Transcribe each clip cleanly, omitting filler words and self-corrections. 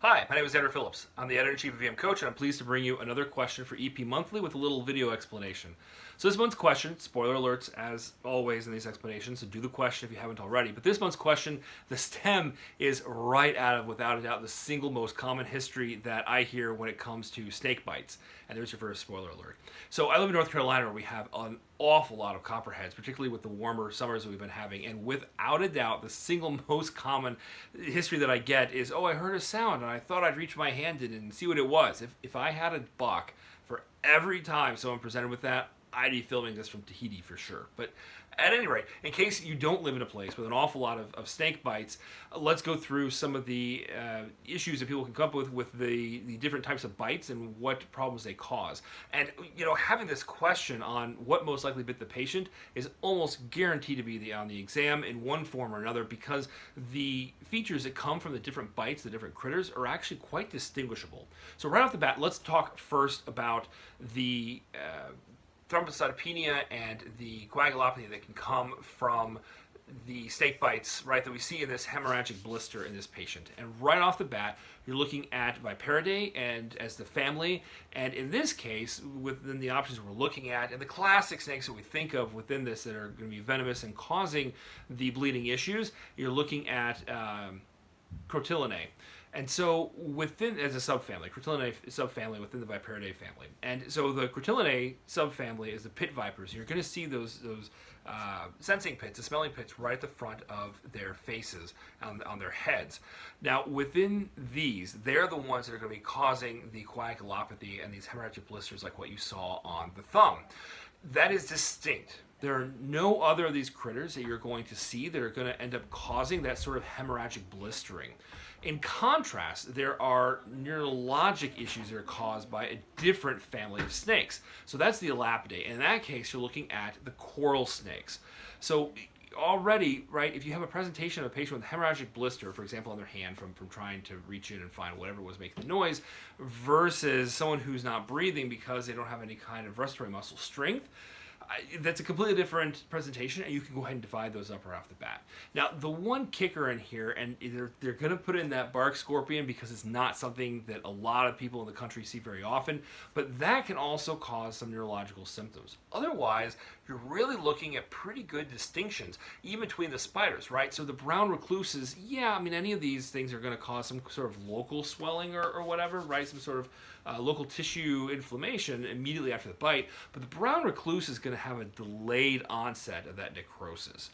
Hi, my name is Andrew Phillips. I'm the editor-in-chief of EM Coach, and I'm pleased to bring you another question for EP Monthly with a little video explanation. So this month's question, spoiler alerts as always in these explanations, so do the question if you haven't already. But this month's question, the stem is right out of, without a doubt, the single most common history that I hear when it comes to snake bites. And there's your first spoiler alert. So I live in North Carolina where we have an awful lot of copperheads, particularly with the warmer summers that we've been having. And without a doubt, the single most common history that I get is, oh, I heard a sound and I thought I'd reach my hand in and see what it was. If I had a buck for every time someone presented with that, I'd be filming this from Tahiti for sure. But at any rate, in case you don't live in a place with an awful lot of snake bites, let's go through some of the issues that people can come up with the different types of bites and what problems they cause. And, you know, having this question on what most likely bit the patient is almost guaranteed to be on the exam in one form or another, because the features that come from the different bites, the different critters, are actually quite distinguishable. So right off the bat, let's talk first about the thrombocytopenia and the coagulopathy that can come from the snake bites, right, that we see in this hemorrhagic blister in this patient. And right off the bat, you're looking at Viperidae and as the family, and in this case, within the options we're looking at, and the classic snakes that we think of within this that are going to be venomous and causing the bleeding issues, you're looking at Crotalinae. And so within, as a subfamily, Crotalinae subfamily within the Viperidae family. And so the Crotalinae subfamily is the pit vipers. You're going to see those sensing pits, the smelling pits, right at the front of their faces, on their heads. Now within these, they're the ones that are going to be causing the coagulopathy and these hemorrhagic blisters like what you saw on the thumb. That is distinct. There are no other of these critters that you're going to see that are going to end up causing that sort of hemorrhagic blistering. In contrast, there are neurologic issues that are caused by a different family of snakes. So that's the Elapidae. In that case, you're looking at the coral snakes. So already, right, if you have a presentation of a patient with a hemorrhagic blister, for example, on their hand from trying to reach in and find whatever was making the noise, versus someone who's not breathing because they don't have any kind of respiratory muscle strength, that's a completely different presentation, and you can go ahead and divide those up right off the bat. Now, the one kicker in here, and they're going to put in that bark scorpion because it's not something that a lot of people in the country see very often, but that can also cause some neurological symptoms. Otherwise, you're really looking at pretty good distinctions, even between the spiders, right? So the brown recluses, yeah, I mean, any of these things are going to cause some sort of local swelling or whatever, right? Some sort of local tissue inflammation immediately after the bite, but the brown recluse is going to have a delayed onset of that necrosis.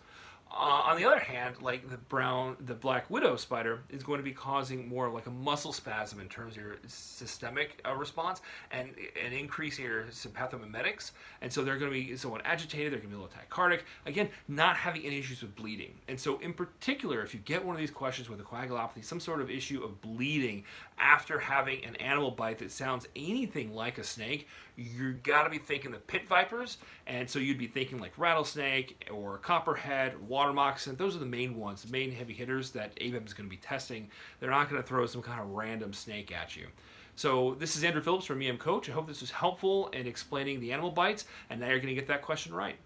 On the other hand, like the black widow spider is going to be causing more like a muscle spasm in terms of your systemic response and an increase in your sympathomimetics. And so they're going to be somewhat agitated, they're going to be a little tachycardic. Again, not having any issues with bleeding. And so in particular, if you get one of these questions with a coagulopathy, some sort of issue of bleeding after having an animal bite that sounds anything like a snake, you've got to be thinking the pit vipers. And so you'd be thinking like rattlesnake or copperhead, water moccasin. Those are the main ones, the main heavy hitters that ABEM is going to be testing. They're not going to throw some kind of random snake at you. So this is Andrew Phillips from EM Coach. I hope this was helpful in explaining the animal bites, and now you're going to get that question right.